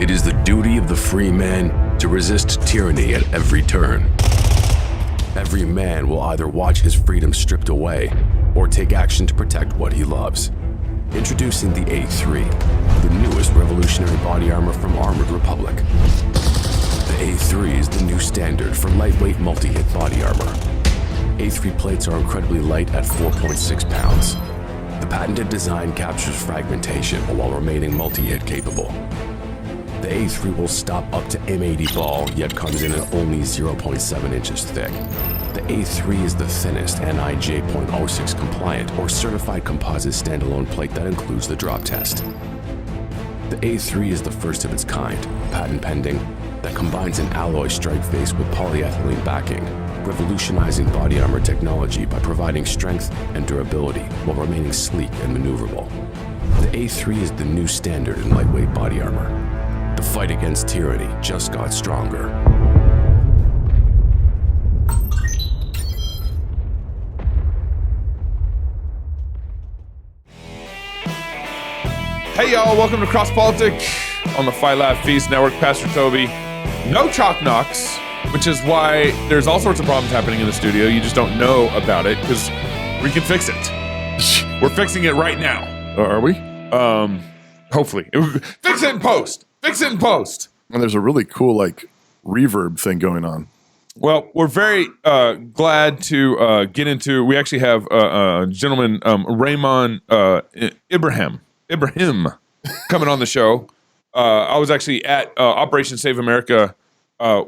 It is the duty of the free man to resist tyranny at every turn. Every man will either watch his freedom stripped away or take action to protect what he loves. Introducing the A3, the newest revolutionary body armor from Armored Republic. The A3 is the new standard for lightweight multi-hit body armor. A3 plates are incredibly light at 4.6 pounds. The patented design captures fragmentation while remaining multi-hit capable. The A3 will stop up to M80 ball, yet comes in at only 0.7 inches thick. The A3 is the thinnest NIJ .06 compliant or certified composite standalone plate that includes the drop test. The A3 is the first of its kind, patent pending, that combines an alloy strike face with polyethylene backing, revolutionizing body armor technology by providing strength and durability while remaining sleek and maneuverable. The A3 is the new standard in lightweight body armor. The fight against tyranny just got stronger. Hey y'all, welcome to Cross Politic on the FLF Feast Network. Pastor Toby. No chalk knocks, which is why there's all sorts of problems happening in the studio. You just don't know about it because we can fix it. We're fixing it right now. Are we? Hopefully. Fix it in post. Fix it in post. And there's a really cool reverb thing going on. Well, we're very glad to get into. We actually have a gentleman, Raymond Ibrahim, coming on the show. I was actually at Operation Save America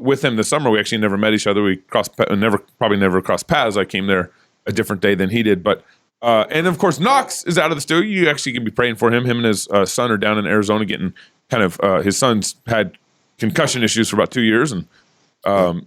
with him this summer. We actually never met each other. We probably never crossed paths. I came there a different day than he did. But and of course, Knox is out of the studio. You actually can be praying for him. Him and his son are down in Arizona getting his son's had concussion issues for about 2 years, and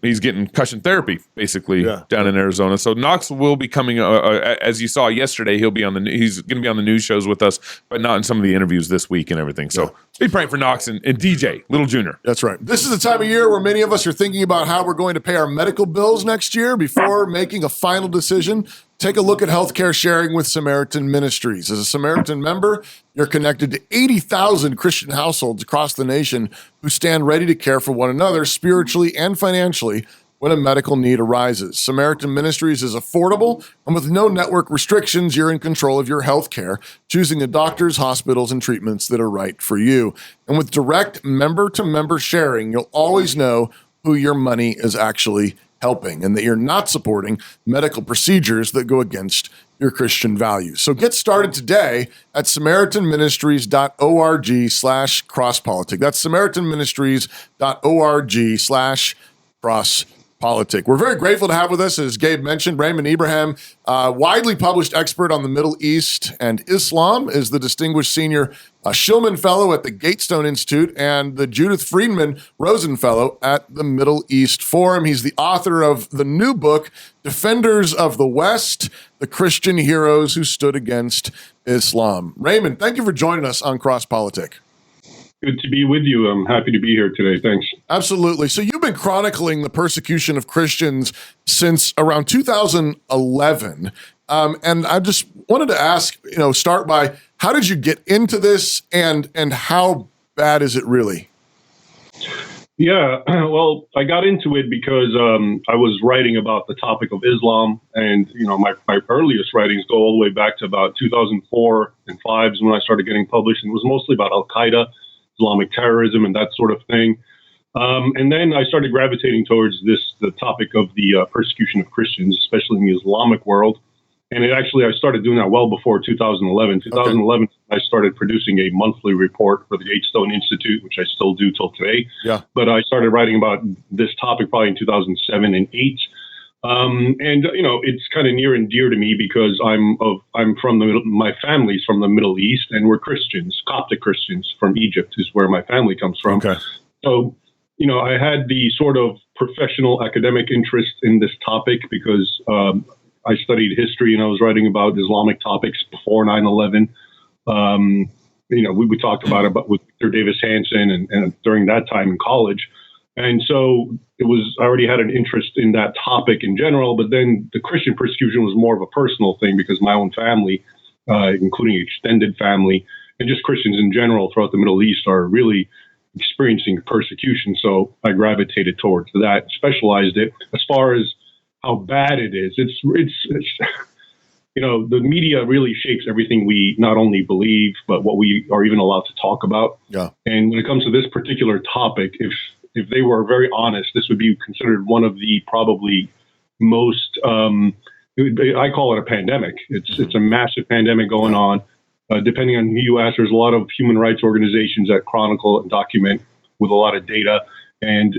he's getting concussion therapy basically down in Arizona. So Knox will be coming, as you saw yesterday. He's going to be on the news shows with us, but not in some of the interviews this week and everything. So be praying for Knox and DJ Little Junior. That's right. This is the time of year where many of us are thinking about how we're going to pay our medical bills next year before making a final decision. Take a look at healthcare sharing with Samaritan Ministries. As a Samaritan member, you're connected to 80,000 Christian households across the nation who stand ready to care for one another spiritually and financially when a medical need arises. Samaritan Ministries is affordable, and with no network restrictions, you're in control of your health care, choosing the doctors, hospitals, and treatments that are right for you. And with direct member-to-member sharing, you'll always know who your money is actually helping and that you're not supporting medical procedures that go against your Christian values. So get started today at SamaritanMinistries.org/crosspolitic. That's SamaritanMinistries.org/crosspolitic. We're very grateful to have with us, as Gabe mentioned, Raymond Ibrahim, widely published expert on the Middle East and Islam, is the Distinguished Senior Shillman Fellow at the Gatestone Institute and the Judith Friedman Rosen Fellow at the Middle East Forum. He's the author of the new book, Defenders of the West, the Christian Heroes Who Stood Against Islam. Raymond, thank you for joining us on Cross Politic. Good to be with you. I'm happy to be here today. Thanks. Absolutely. So you've been chronicling the persecution of Christians since around 2011. And I just wanted to ask, start by, how did you get into this and how bad is it really? Yeah, well, I got into it because I was writing about the topic of Islam. And, my earliest writings go all the way back to about 2004 and 5 is when I started getting published. And it was mostly about Al-Qaeda, Islamic terrorism, and that sort of thing. And then I started gravitating towards the topic of the persecution of Christians, especially in the Islamic world. And I started doing that well before 2011. 2011, I started producing a monthly report for the Gatestone Institute, which I still do till today. Yeah. But I started writing about this topic probably in 2007 and 8. It's kind of near and dear to me because I'm from my family's from the Middle East, and we're Christians, Coptic Christians from Egypt is where my family comes from. Okay. So, I had the sort of professional academic interest in this topic because I studied history and I was writing about Islamic topics before 9/11. We talked about it with Victor Davis Hanson and during that time in college. And so I already had an interest in that topic in general, but then the Christian persecution was more of a personal thing because my own family, including extended family, and just Christians in general throughout the Middle East are really experiencing persecution. So I gravitated towards that, specialized it. As far as how bad it is, it's the media really shapes everything we not only believe, but what we are even allowed to talk about. Yeah. And when it comes to this particular topic, if they were very honest, this would be considered one of the probably most, I call it a pandemic. It's a massive pandemic going on. Depending on who you ask, there's a lot of human rights organizations that chronicle and document with a lot of data. And,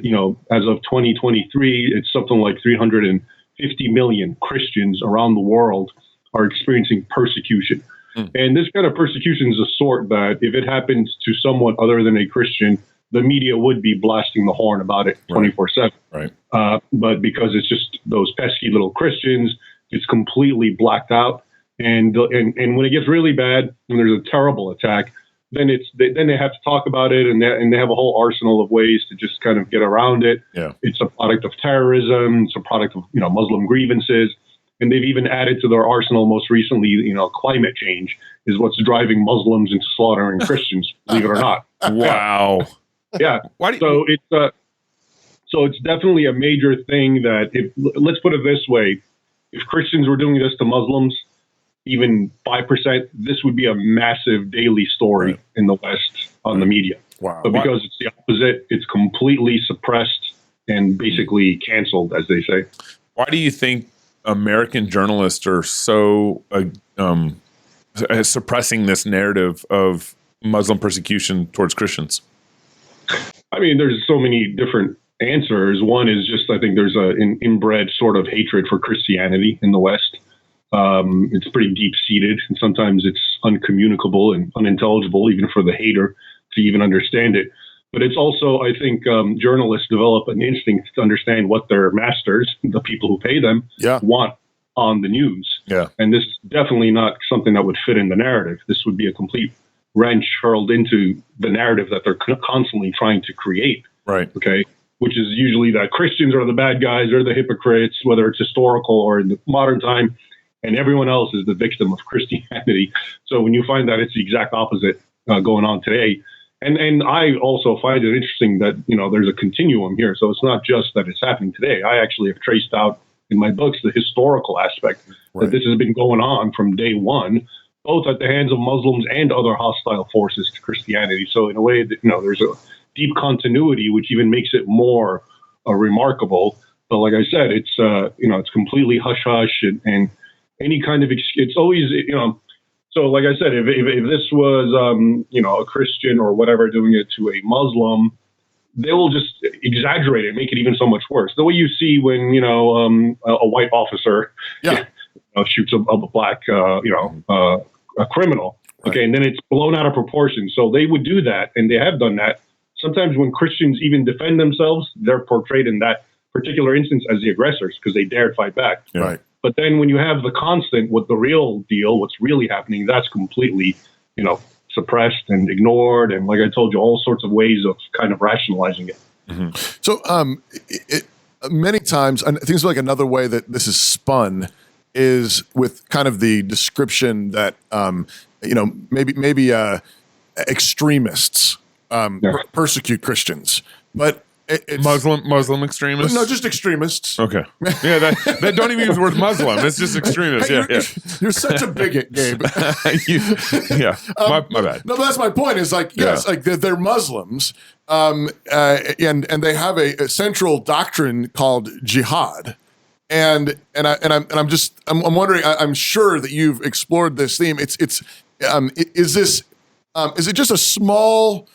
as of 2023, it's something like 350 million Christians around the world are experiencing persecution. And this kind of persecution is a sort that if it happens to someone other than a Christian, the media would be blasting the horn about it 24/7. Right. But because it's just those pesky little Christians, it's completely blacked out. And when it gets really bad, when there's a terrible attack, then they have to talk about it, and they have a whole arsenal of ways to just kind of get around it. Yeah. It's a product of terrorism. It's a product of Muslim grievances, and they've even added to their arsenal most recently, climate change is what's driving Muslims into slaughtering Christians. Believe it or not. Wow. Yeah. So it's definitely a major thing that let's put it this way, if Christians were doing this to Muslims, even 5%, this would be a massive daily story in the West on the media. Wow. But because it's the opposite, it's completely suppressed and basically canceled, as they say. Why do you think American journalists are so suppressing this narrative of Muslim persecution towards Christians? I mean, there's so many different answers. One is just, I think there's an inbred sort of hatred for Christianity in the West. It's pretty deep-seated, and sometimes it's uncommunicable and unintelligible, even for the hater to even understand it. But it's also, I think, journalists develop an instinct to understand what their masters, the people who pay them, want on the news. Yeah. And this is definitely not something that would fit in the narrative. This would be a complete wrench hurled into the narrative that they're constantly trying to create. Right. Okay. Which is usually that Christians are the bad guys, they're the hypocrites, whether it's historical or in the modern time, and everyone else is the victim of Christianity. So when you find that it's the exact opposite going on today, and I also find it interesting that there's a continuum here. So it's not just that it's happening today. I actually have traced out in my books the historical aspect that this has been going on from day one, both at the hands of Muslims and other hostile forces to Christianity. So in a way, there's a deep continuity, which even makes it more remarkable. But like I said, it's it's completely hush hush and any kind of it's always So like I said, if this was a Christian or whatever doing it to a Muslim, they will just exaggerate it, make it even so much worse. The way you see when a white officer shoots a black a criminal, okay, and then it's blown out of proportion. So they would do that, and they have done that. Sometimes when Christians even defend themselves, they're portrayed in that particular instance as the aggressors because they dared fight back. Yeah. Right. But then when you have the constant with the real deal, what's really happening, that's completely, suppressed and ignored. And like I told you, all sorts of ways of kind of rationalizing it. Mm-hmm. So many times, and things like another way that this is spun is with kind of the description that, maybe extremists persecute Christians, but it's Muslim extremists? No, just extremists. Okay. Yeah, that don't even use the word Muslim. It's just extremists. Hey, you're such a bigot, Gabe. My bad. No, but that's my point. Is like like they're Muslims, and they have a central doctrine called jihad, and I'm wondering. I'm sure that you've explored this theme. Is it just a small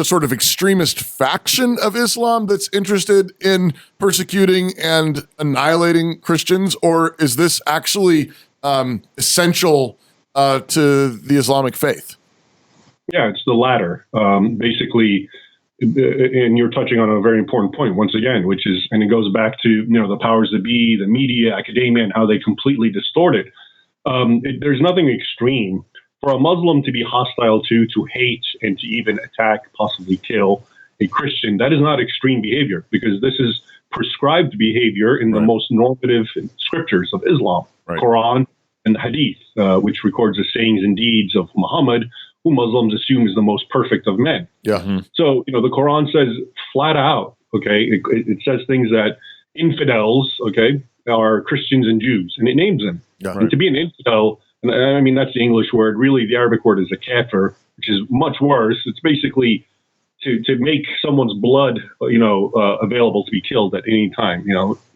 sort of extremist faction of Islam that's interested in persecuting and annihilating Christians, or is this actually essential to the Islamic faith? Yeah, it's the latter. Basically, and you're touching on a very important point once again, which is, and it goes back to the powers that be, the media, academia, and how they completely distort it. There's nothing extreme. For a Muslim to be hostile to hate, and to even attack, possibly kill a Christian, that is not extreme behavior, because this is prescribed behavior in the most normative scriptures of Islam, Quran and the Hadith, which records the sayings and deeds of Muhammad, who Muslims assume is the most perfect of men. Yeah. Mm-hmm. So, the Quran says flat out, okay, it says things that infidels, okay, are Christians and Jews, and it names them. Yeah. And to be an infidel, and I mean, that's the English word. Really, the Arabic word is a kafir, which is much worse. It's basically to make someone's blood, available to be killed at any time.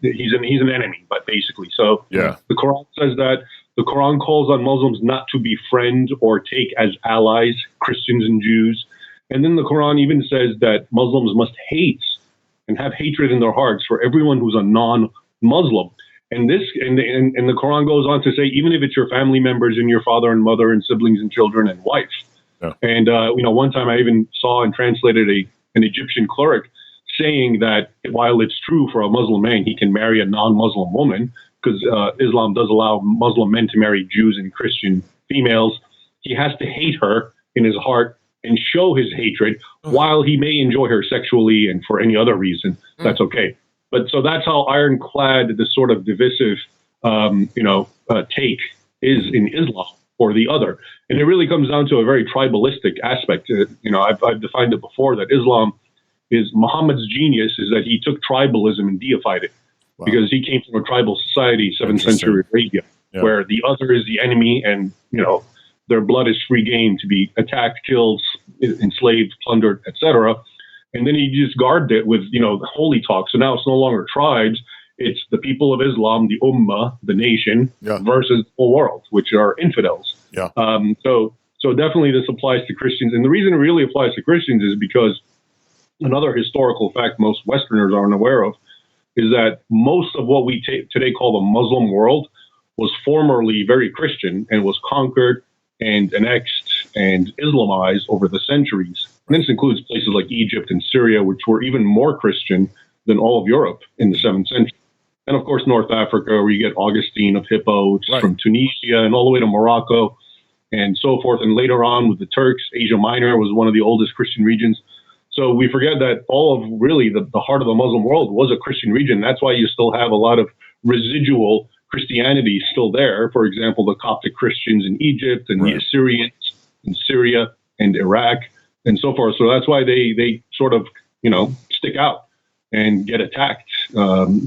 He's an enemy, but basically. So Yeah. the Quran says that. The Quran calls on Muslims not to befriend or take as allies Christians and Jews. And then the Quran even says that Muslims must hate and have hatred in their hearts for everyone who's a non-Muslim. And the Quran goes on to say, even if it's your family members and your father and mother and siblings and children and wife. Yeah. And, one time I even saw and translated an Egyptian cleric saying that while it's true for a Muslim man, he can marry a non-Muslim woman, because Islam does allow Muslim men to marry Jews and Christian females, he has to hate her in his heart and show his hatred. While he may enjoy her sexually and for any other reason, that's okay. But so that's how ironclad this sort of divisive, take is in Islam or the other. And it really comes down to a very tribalistic aspect. I've defined it before that Islam is Muhammad's genius is that he took tribalism and deified it. Wow. Because he came from a tribal society, 7th century Arabia, where the other is the enemy and, their blood is free game to be attacked, killed, enslaved, plundered, etc. And then he just guarded it with, the holy talk. So now it's no longer tribes. It's the people of Islam, the Ummah, the nation, versus the whole world, which are infidels. Yeah. So definitely this applies to Christians. And the reason it really applies to Christians is because another historical fact most Westerners aren't aware of is that most of what we today call the Muslim world was formerly very Christian and was conquered and annexed and Islamized over the centuries. And this includes places like Egypt and Syria, which were even more Christian than all of Europe in the 7th century. And of course, North Africa, where you get Augustine of Hippo, which is from Tunisia, and all the way to Morocco and so forth. And later on with the Turks, Asia Minor was one of the oldest Christian regions. So we forget that all of really the heart of the Muslim world was a Christian region. That's why you still have a lot of residual Christianity still there. For example, the Coptic Christians in Egypt and the Assyrians in Syria and Iraq and so forth. So that's why they sort of, stick out and get attacked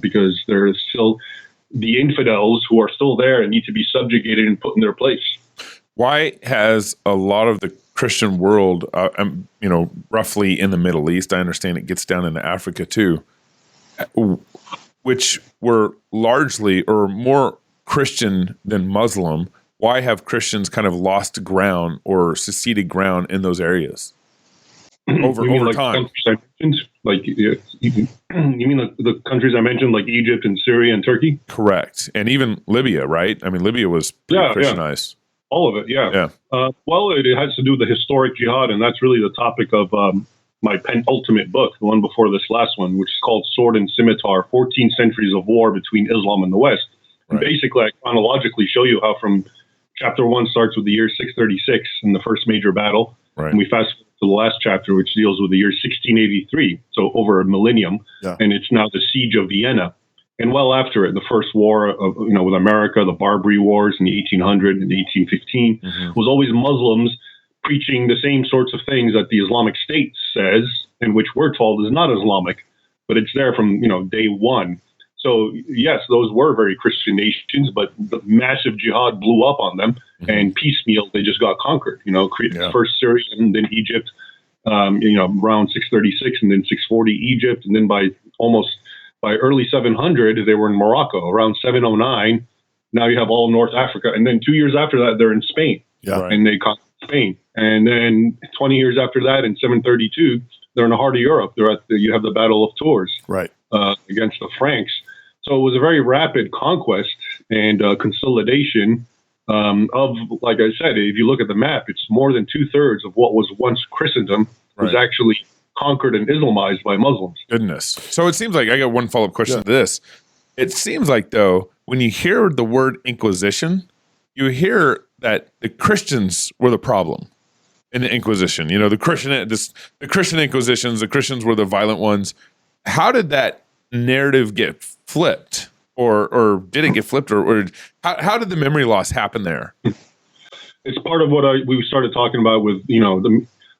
because there's still the infidels who are still there and need to be subjugated and put in their place. Why has a lot of the Christian world, roughly in the Middle East, I understand it gets down into Africa too, which were largely or more Christian than Muslim, why have Christians kind of lost ground or seceded ground in those areas over time? You mean the countries I mentioned, like Egypt and Syria and Turkey? Correct. And even Libya, right? I mean, Libya was pretty Christianized. All of it, yeah. Well, it has to do with the historic jihad, and that's really the topic of my penultimate book, the one before this last one, which is called Sword and Scimitar, 14 Centuries of War Between Islam and the West. And basically, I chronologically show you how from chapter 1 starts with the year 636 in the first major battle, and we fast forward to the last chapter, which deals with the year 1683, so over a millennium, and it's now the Siege of Vienna. And well after it, the first war of, with America, the Barbary Wars in the 1800 and 1815, was always Muslims preaching the same sorts of things that the Islamic State says, and which we're told is not Islamic, but it's there from, day one. So yes, those were very Christian nations, but the massive jihad blew up on them, and piecemeal they just got conquered. First Syria and then Egypt, around 636, and then 640 Egypt, and then by early 700, they were in Morocco. Around 709, now you have all North Africa. And then 2 years after that, they're in Spain. And they conquered Spain. And then 20 years after that, in 732, they're in the heart of Europe. You have the Battle of Tours against the Franks. So it was a very rapid conquest and consolidation of, like I said, if you look at the map, it's more than 2/3 of what was once Christendom was actually conquered and Islamized by Muslims. Goodness. So it seems like I got one follow-up question to this. It seems like, though, when you hear the word Inquisition, you hear that the Christians were the problem in the Inquisition. The Christian Inquisitions, the Christians were the violent ones. How did that narrative get flipped? Or did it get flipped? Or how did the memory loss happen there? it's part of what we started talking about with,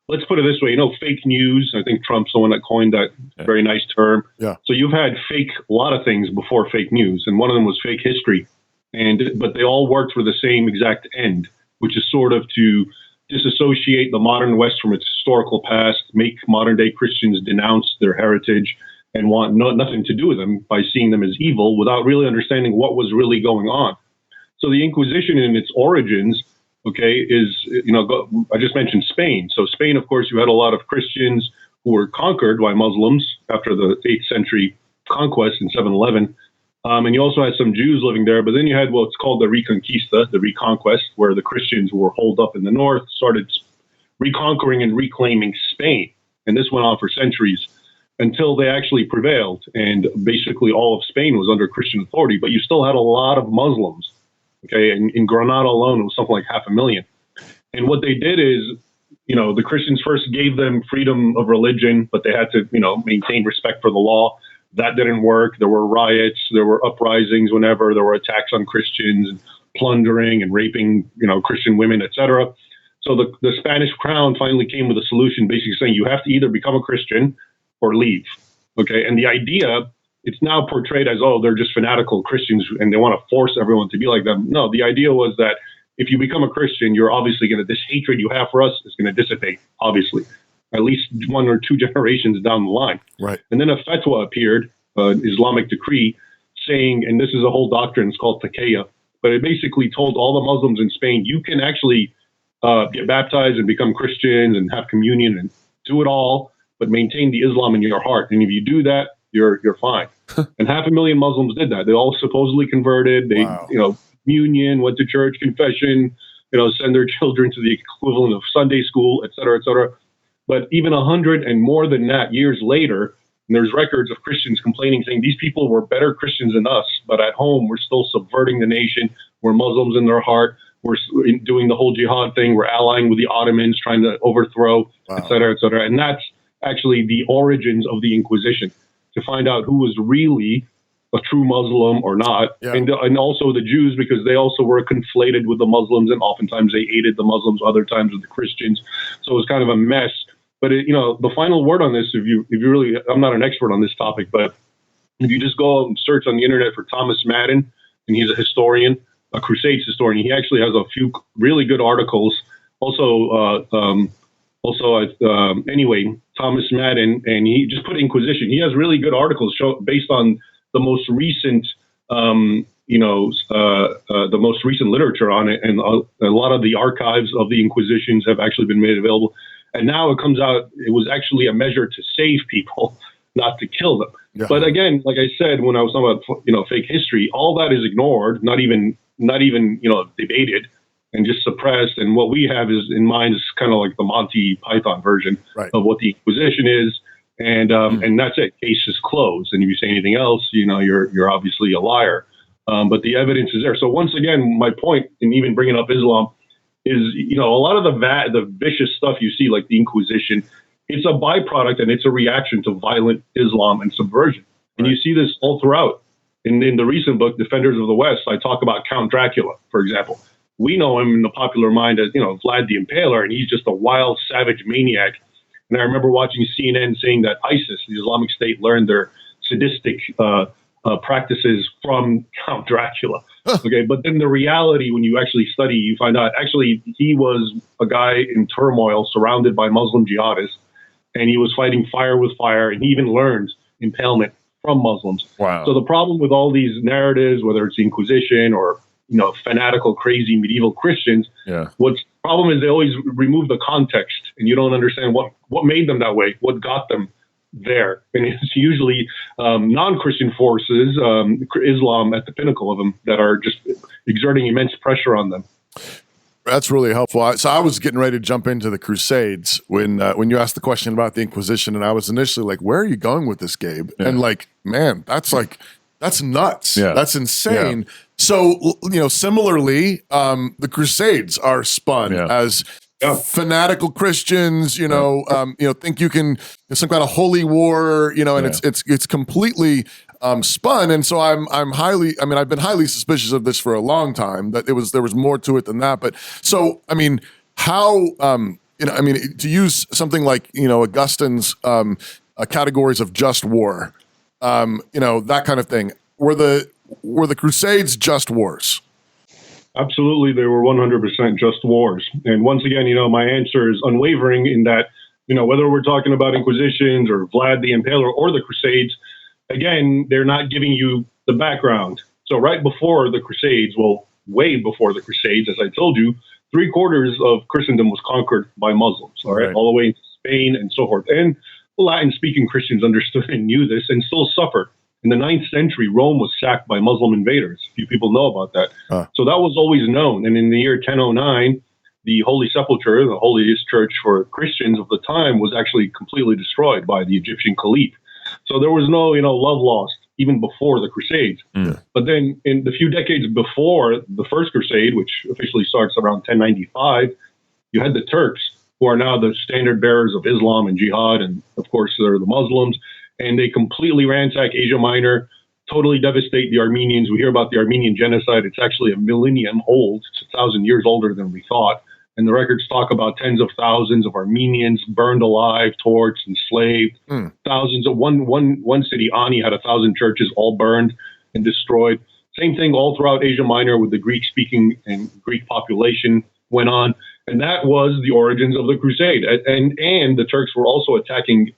let's put it this way, fake news. I think Trump's the one that coined that very nice term. Yeah. So you've had a lot of things before fake news, and one of them was fake history. But they all worked for the same exact end, which is sort of to disassociate the modern West from its historical past, make modern day Christians denounce their heritage and want nothing to do with them by seeing them as evil without really understanding what was really going on. So the Inquisition in its origins, is, I just mentioned Spain. So Spain, of course, you had a lot of Christians who were conquered by Muslims after the 8th century conquest in 711. And you also had some Jews living there, but then you had what's called the Reconquista, the reconquest, where the Christians who were holed up in the north started reconquering and reclaiming Spain. And this went on for centuries until they actually prevailed. And basically all of Spain was under Christian authority, but you still had a lot of Muslims. In Granada alone, it was something like 500,000. And what they did is, the Christians first gave them freedom of religion, but they had to, maintain respect for the law. That didn't work. There were riots, there were uprisings whenever there were attacks on Christians, and plundering and raping, Christian women, etc. So the Spanish crown finally came with a solution, basically saying you have to either become a Christian or leave. And the idea, it's now portrayed as, they're just fanatical Christians and they want to force everyone to be like them. No, the idea was that if you become a Christian, you're obviously this hatred you have for us is going to dissipate, obviously, at least 1 or 2 generations down the line. Right. And then a fatwa appeared, an Islamic decree, saying, and this is a whole doctrine, it's called taqiyya, but it basically told all the Muslims in Spain, you can actually get baptized and become Christians and have communion and do it all, but maintain the Islam in your heart. And if you do that, you're fine. And 500,000 Muslims did that. They all supposedly converted. They, communion, went to church, confession, send their children to the equivalent of Sunday school, et cetera, et cetera. But even 100 and more than that years later, there's records of Christians complaining, saying these people were better Christians than us, but at home we're still subverting the nation. We're Muslims in their heart. We're doing the whole jihad thing. We're allying with the Ottomans, trying to overthrow, et cetera, et cetera. And that's actually the origins of the Inquisition, to find out who was really a true Muslim or not. Yeah. And also the Jews, because they also were conflated with the Muslims, and oftentimes they aided the Muslims, other times with the Christians. So it was kind of a mess. But the final word on this, if you really, I'm not an expert on this topic, but if you just go and search on the internet for Thomas Madden, and he's a historian, a Crusades historian, he actually has a few really good articles. Anyway, Thomas Madden, and he just put Inquisition. He has really good articles based on the most recent, the most recent literature on it, and a lot of the archives of the Inquisitions have actually been made available. And now it comes out, it was actually a measure to save people, not to kill them. Yeah. But again, like I said, when I was talking about, fake history, all that is ignored, not even debated, and just suppressed. And what we have is in mind is kind of like the Monty Python version of what the Inquisition is. And that's it. Case is closed. And if you say anything else, you're obviously a liar. But the evidence is there. So once again, my point in even bringing up Islam is, a lot of the vicious stuff you see, like the Inquisition, it's a byproduct and it's a reaction to violent Islam and subversion. And you see this all throughout. In the recent book, Defenders of the West, I talk about Count Dracula, for example. We know him in the popular mind as, Vlad the Impaler, and he's just a wild, savage maniac. And I remember watching CNN saying that ISIS, the Islamic State, learned their sadistic practices from Count Dracula. Okay, but then the reality, when you actually study, you find out actually he was a guy in turmoil surrounded by Muslim jihadists, and he was fighting fire with fire, and he even learned impalement from Muslims. Wow. So the problem with all these narratives, whether it's the Inquisition or fanatical, crazy medieval Christians, what's the problem is they always remove the context, and you don't understand what made them that way, what got them there. And it's usually non-Christian forces, Islam at the pinnacle of them, that are just exerting immense pressure on them. That's really helpful. So I was getting ready to jump into the Crusades when you asked the question about the Inquisition, and I was initially like, where are you going with this, Gabe? Yeah. And man, that's nuts. Yeah. That's insane. Yeah. So, similarly, the Crusades are spun as fanatical Christians, think you can, some kind of holy war, and it's completely spun. And so I've been highly suspicious of this for a long time, that there was more to it than that. But so, I mean, how, to use something like, Augustine's categories of just war, that kind of thing. Were the Crusades just wars? Absolutely, they were 100% just wars. And once again, my answer is unwavering in that, whether we're talking about Inquisitions or Vlad the Impaler or the Crusades, again, they're not giving you the background. So right before the Crusades, well, way before the Crusades, as I told you, 3/4 of Christendom was conquered by Muslims, all right, all the way into Spain and so forth. And Latin-speaking Christians understood and knew this and still suffered. In the 9th century, Rome was sacked by Muslim invaders. Few people know about that. So that was always known. And in the year 1009, the Holy Sepulchre, the holiest church for Christians of the time, was actually completely destroyed by the Egyptian Caliph. So there was no, love lost even before the Crusades. But then in the few decades before the First Crusade, which officially starts around 1095, you had the Turks, who are now the standard bearers of Islam and jihad. And of course, they're the Muslims. And they completely ransack Asia Minor, totally devastate the Armenians. We hear about the Armenian genocide. It's actually a millennium old. It's 1,000 years older than we thought. And the records talk about tens of thousands of Armenians burned alive, torched, enslaved. Thousands of one city, Ani, had 1,000 churches all burned and destroyed. Same thing all throughout Asia Minor with the Greek-speaking and Greek population went on. And that was the origins of the Crusade. And the Turks were also attacking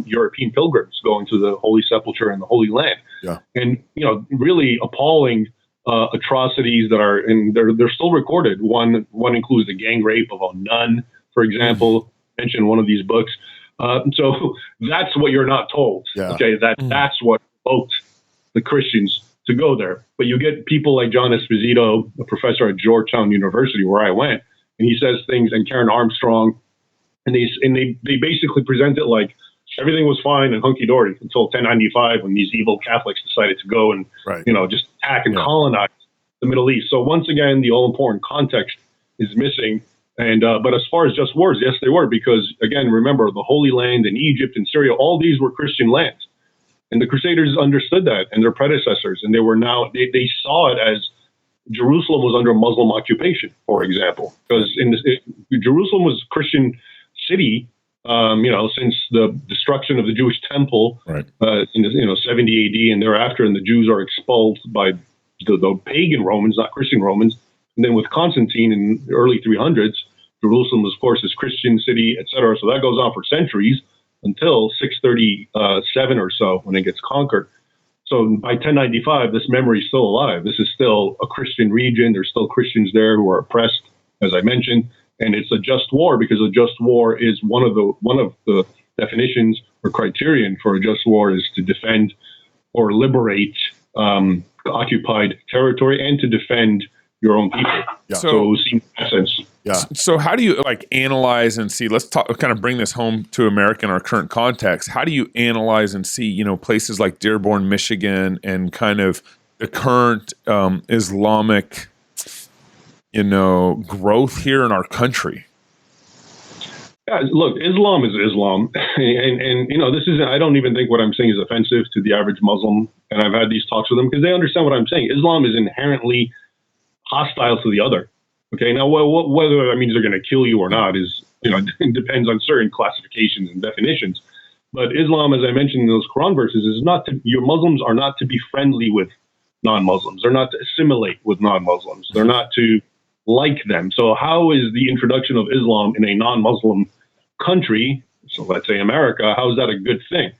European pilgrims going to the Holy Sepulchre and the Holy Land. Yeah. And, really appalling atrocities that are, and they're still recorded. One includes the gang rape of a nun, for example, mentioned in one of these books. So that's what you're not told. Yeah. Okay, that's what provoked the Christians to go there. But you get people like John Esposito, a professor at Georgetown University, where I went, and he says things, and Karen Armstrong, and they basically present it like everything was fine and hunky-dory until 1095 when these evil Catholics decided to go and, just attack and colonize the Middle East. So once again, the all-important context is missing. And but as far as just wars, yes, they were, because, again, remember, the Holy Land and Egypt and Syria, all these were Christian lands. And the Crusaders understood that, and their predecessors, and they saw it as Jerusalem was under Muslim occupation, for example, because Jerusalem was a Christian city, since the destruction of the Jewish temple in 70 AD and thereafter, and the Jews are expelled by the pagan Romans, not Christian Romans. And then with Constantine in the early 300s, Jerusalem, of course, is Christian city, etc. So that goes on for centuries until 637 or so when it gets conquered. So by 1095, this memory is still alive. This is still a Christian region. There's still Christians there who are oppressed, as I mentioned, and it's a just war, because a just war is one of the definitions or criterion for a just war is to defend or liberate occupied territory and to defend your own people. Yeah. So in essence. Yeah. So how do you analyze and see, let's kind of bring this home to America in our current context. How do you analyze and see, places like Dearborn, Michigan, and kind of the current Islamic, growth here in our country? Yeah, look, Islam is Islam. And this isn't, I don't even think what I'm saying is offensive to the average Muslim. And I've had these talks with them because they understand what I'm saying. Islam is inherently hostile to the other. Okay, now whether that means they're going to kill you or not is, it depends on certain classifications and definitions. But Islam, as I mentioned in those Quran verses, is your Muslims are not to be friendly with non-Muslims. They're not to assimilate with non-Muslims. They're not to like them. So how is the introduction of Islam in a non-Muslim country, so let's say America, how is that a good thing?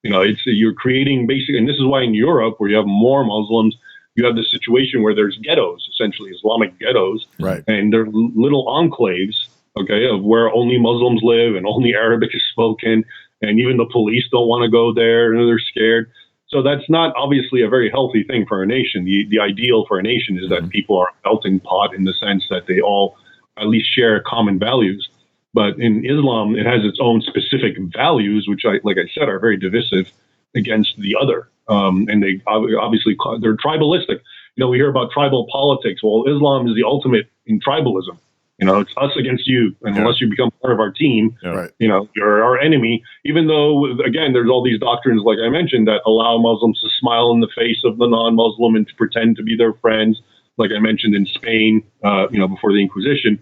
You're creating basically, and this is why in Europe, where you have more Muslims, you have this situation where there's ghettos, essentially Islamic ghettos, right? And they're little enclaves, of where only Muslims live and only Arabic is spoken, and even the police don't want to go there, and they're scared. So that's not obviously a very healthy thing for a nation. The ideal for a nation is that people are a melting pot in the sense that they all at least share common values. But in Islam, it has its own specific values, which, like I said, are very divisive against the other. And they obviously, they're tribalistic. We hear about tribal politics. Well, Islam is the ultimate in tribalism. It's us against you. And unless you become part of our team, Right. You're our enemy. Even though, again, there's all these doctrines, like I mentioned, that allow Muslims to smile in the face of the non-Muslim and to pretend to be their friends, like I mentioned in Spain, before the Inquisition.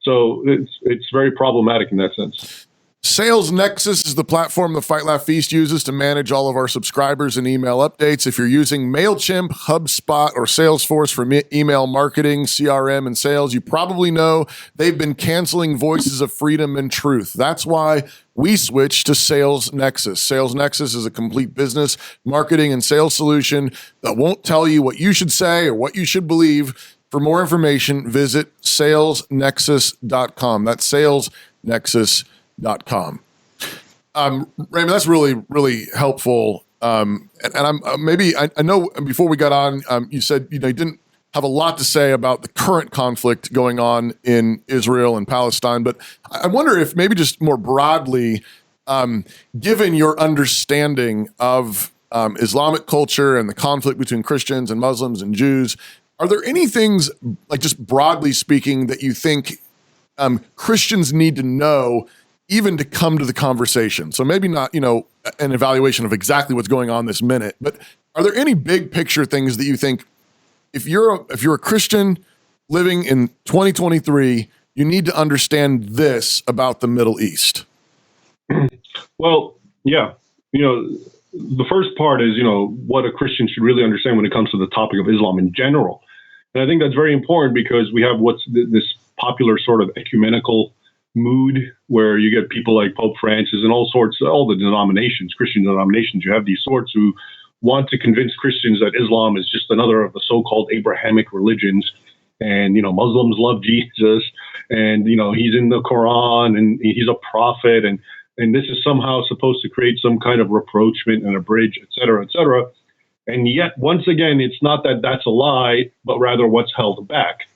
So it's very problematic in that sense. Sales Nexus is the platform the Fight Laugh Feast uses to manage all of our subscribers and email updates. If you're using MailChimp, HubSpot, or Salesforce for email marketing, CRM, and sales, you probably know they've been canceling Voices of Freedom and Truth. That's why we switched to Sales Nexus. Sales Nexus is a complete business, marketing, and sales solution that won't tell you what you should say or what you should believe. For more information, visit salesnexus.com. That's salesnexus.com. Raymond, that's really, really helpful. And I'm I know before we got on, you said you didn't have a lot to say about the current conflict going on in Israel and Palestine, but I wonder if maybe just more broadly, given your understanding of Islamic culture and the conflict between Christians and Muslims and Jews, are there any things, like just broadly speaking, that you think Christians need to know even to come to the conversation? So maybe not, an evaluation of exactly what's going on this minute, but are there any big picture things that you think if you're a Christian living in 2023, you need to understand this about the Middle East? Well, yeah. The first part is, what a Christian should really understand when it comes to the topic of Islam in general. And I think that's very important because we have what's this popular sort of ecumenical mood where you get people like Pope Francis and all the denominations, Christian denominations. You have these sorts who want to convince Christians that Islam is just another of the so-called Abrahamic religions. And, Muslims love Jesus and, he's in the Quran and he's a prophet. And this is somehow supposed to create some kind of rapprochement and a bridge, et cetera, et cetera. And yet, once again, it's not that that's a lie, but rather what's held back.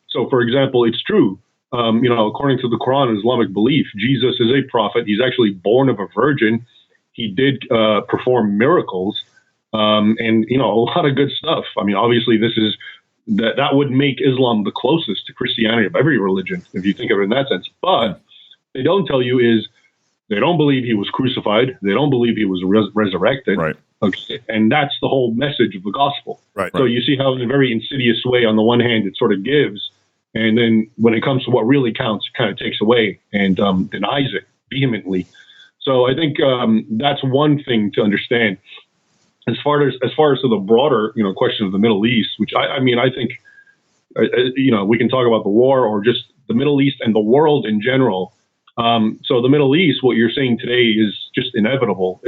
So, for example, it's true. According to the Quran and Islamic belief, Jesus is a prophet. He's actually born of a virgin. He did perform miracles and, a lot of good stuff. I mean, obviously, that would make Islam the closest to Christianity of every religion, if you think of it in that sense. But they don't tell you is they don't believe he was crucified. They don't believe he was resurrected. Right. Okay. And that's the whole message of the gospel. Right. So you see how in a very insidious way, on the one hand, it sort of gives. And then when it comes to what really counts, it kind of takes away and denies it vehemently. So I think that's one thing to understand. As far as to the broader, question of the Middle East, which I think, we can talk about the war or just the Middle East and the world in general. So the Middle East, what you're saying today is just inevitable.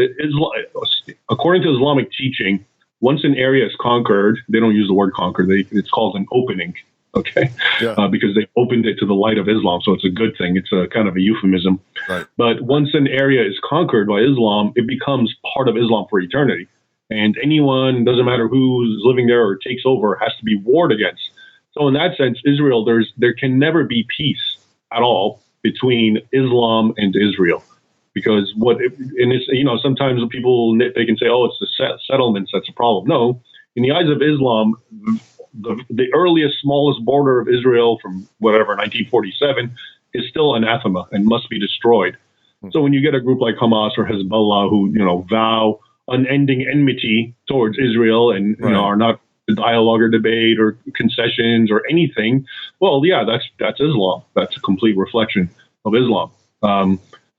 According to Islamic teaching, once an area is conquered, they don't use the word conquer. It's called an opening. Okay. Yeah. Because they opened it to the light of Islam. So it's a good thing. It's a kind of a euphemism. Right. But once an area is conquered by Islam, it becomes part of Islam for eternity. And anyone, doesn't matter who's living there or takes over, has to be warred against. So in that sense, Israel, there can never be peace at all between Islam and Israel. Because sometimes people nitpick and say, oh, it's the settlements that's a problem. No, in the eyes of Islam, the earliest, smallest border of Israel from 1947 is still anathema and must be destroyed. So when you get a group like Hamas or Hezbollah who, vow unending enmity towards Israel and, are not to dialogue or debate or concessions or anything, well, yeah, that's Islam. That's a complete reflection of Islam.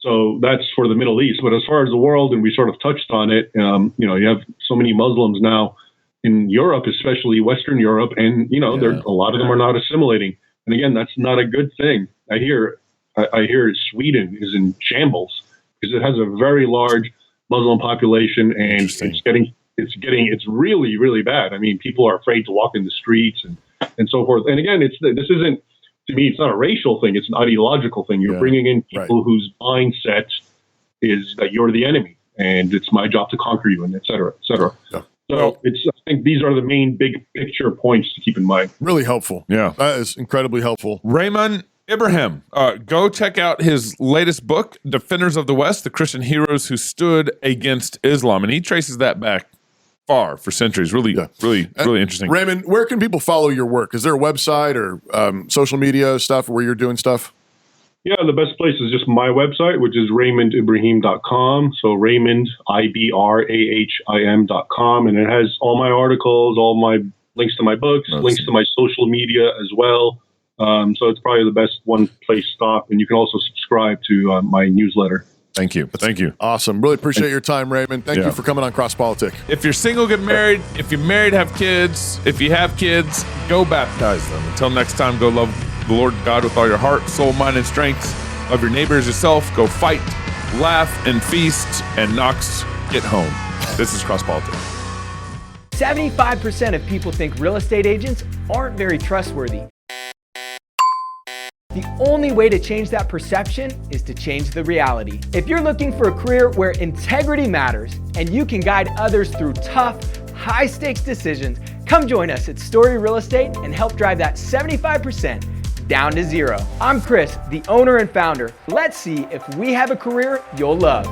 So that's for the Middle East. But as far as the world, and we sort of touched on it, you have so many Muslims now in Europe, especially Western Europe, and a lot of them are not assimilating. And again, that's not a good thing. I hear Sweden is in shambles because it has a very large Muslim population, and it's really, really bad. I mean, people are afraid to walk in the streets and so forth. And again, this isn't, to me, it's not a racial thing. It's an ideological thing. You're bringing in people whose mindset is that you're the enemy and it's my job to conquer you, and et cetera, et cetera. Yeah. So I think these are the main big picture points to keep in mind. Really helpful. Yeah. That is incredibly helpful. Raymond Ibrahim, go check out his latest book, Defenders of the West, The Christian Heroes Who Stood Against Islam. And he traces that back far for centuries. Really interesting. Raymond, where can people follow your work? Is there a website or social media stuff where you're doing stuff? Yeah, the best place is just my website, which is RaymondIbrahim.com. So Raymond, IBRAHIM.com. And it has all my articles, all my links to my books, links to my social media as well. So it's probably the best one place stop. And you can also subscribe to my newsletter. Thank you. Thank you. Awesome. Really appreciate your time, Raymond. Thank you for coming on Cross Politic. If you're single, get married. If you're married, have kids. If you have kids, go baptize them. Until next time, go love the Lord God with all your heart, soul, mind, and strength. Love your neighbor as yourself. Go fight, laugh, and feast, and Knox, get home. This is Cross Politic. 75% of people think real estate agents aren't very trustworthy. The only way to change that perception is to change the reality. If you're looking for a career where integrity matters and you can guide others through tough, high-stakes decisions, come join us at Story Real Estate and help drive that 75% down to zero. I'm Chris, the owner and founder. Let's see if we have a career you'll love.